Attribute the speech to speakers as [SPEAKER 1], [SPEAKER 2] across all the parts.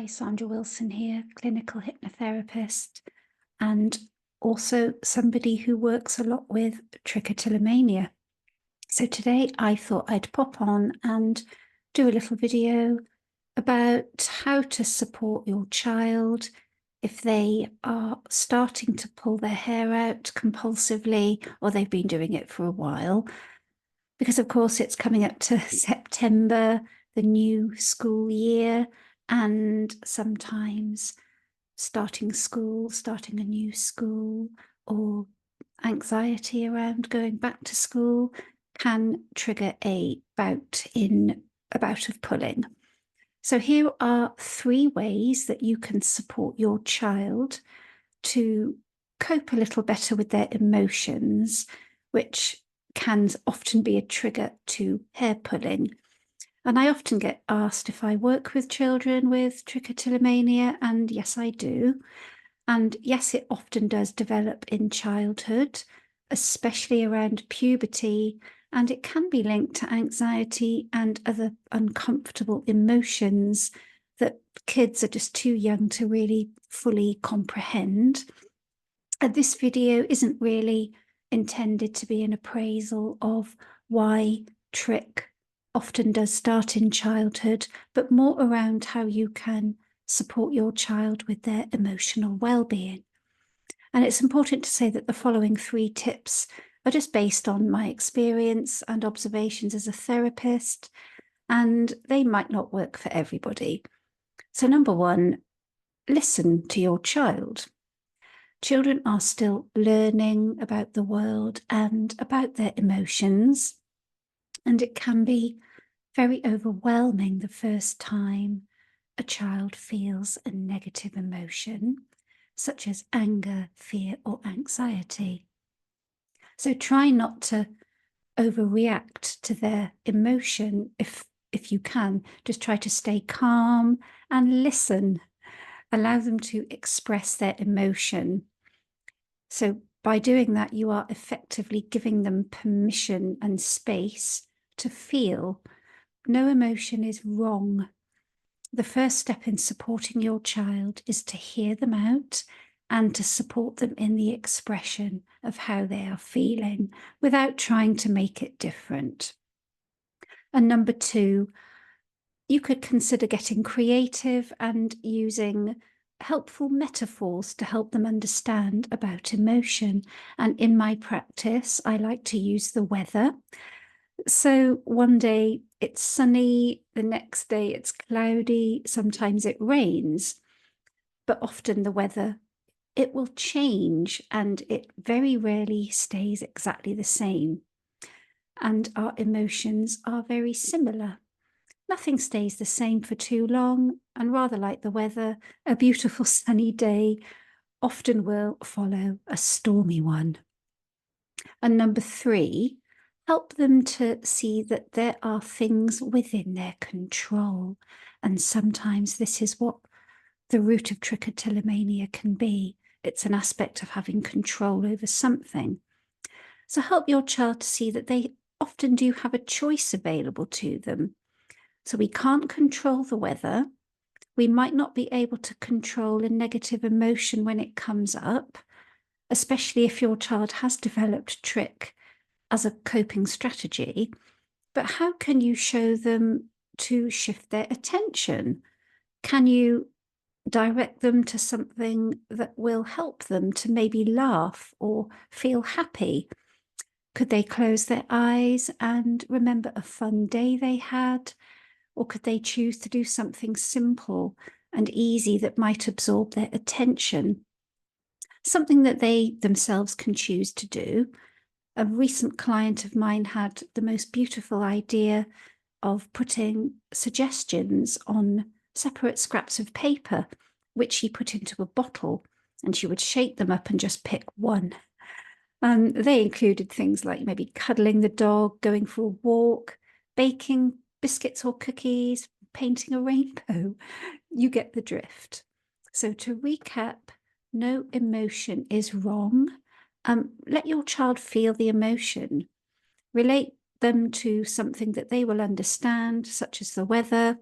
[SPEAKER 1] Hi, Sandra Wilson here, clinical hypnotherapist, and also somebody who works a lot with trichotillomania. So today I thought I'd pop on and do a little video about how to support your child if they are starting to pull their hair out compulsively or they've been doing it for a while. Because of course it's coming up to September, the new school year, and sometimes starting a new school, or anxiety around going back to school can trigger a bout of pulling. So here are 3 ways that you can support your child to cope a little better with their emotions, which can often be a trigger to hair pulling. And I often get asked if I work with children with trichotillomania, and yes, I do. And yes, it often does develop in childhood, especially around puberty, and it can be linked to anxiety and other uncomfortable emotions that kids are just too young to really fully comprehend. This video isn't really intended to be an appraisal of why trich often does start in childhood, but more around how you can support your child with their emotional well-being. And it's important to say that the following 3 tips are just based on my experience and observations as a therapist, and they might not work for everybody. So number 1, listen to your child. Children are still learning about the world and about their emotions, and it can be very overwhelming the first time a child feels a negative emotion, such as anger, fear, or anxiety. So try not to overreact to their emotion if you can. Just try to stay calm and listen. Allow them to express their emotion. So by doing that, you are effectively giving them permission and space to feel. No emotion is wrong. The first step in supporting your child is to hear them out and to support them in the expression of how they are feeling without trying to make it different. And number 2, you could consider getting creative and using helpful metaphors to help them understand about emotion. And in my practice, I like to use the weather. So one day it's sunny, the next day it's cloudy, sometimes it rains, but often the weather, it will change and it very rarely stays exactly the same. And our emotions are very similar. Nothing stays the same for too long, and rather like the weather, a beautiful sunny day often will follow a stormy one. And number 3, help them to see that there are things within their control. And sometimes this is what the root of trichotillomania can be. It's an aspect of having control over something. So help your child to see that they often do have a choice available to them. So we can't control the weather. We might not be able to control a negative emotion when it comes up, especially if your child has developed trich as a coping strategy. But how can you show them to shift their attention? Can you direct them to something that will help them to maybe laugh or feel happy? Could they close their eyes and remember a fun day they had? Or could they choose to do something simple and easy that might absorb their attention? Something that they themselves can choose to do. A recent client of mine had the most beautiful idea of putting suggestions on separate scraps of paper, which she put into a bottle, and she would shake them up and just pick one. They included things like maybe cuddling the dog, going for a walk, baking biscuits or cookies, painting a rainbow. You get the drift. So to recap, no emotion is wrong. Let your child feel the emotion. Relate them to something that they will understand, such as the weather.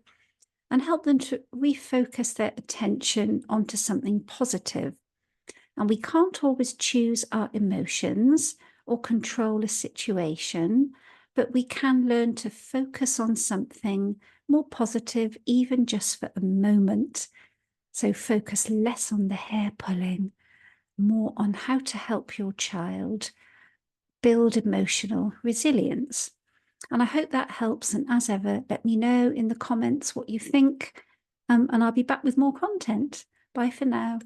[SPEAKER 1] and help them to refocus their attention onto something positive. And we can't always choose our emotions or control a situation, but we can learn to focus on something more positive, even just for a moment. So focus less on the hair pulling, more on how to help your child build emotional resilience. And I hope that helps. And as ever, let me know in the comments what you think. And I'll be back with more content. Bye for now.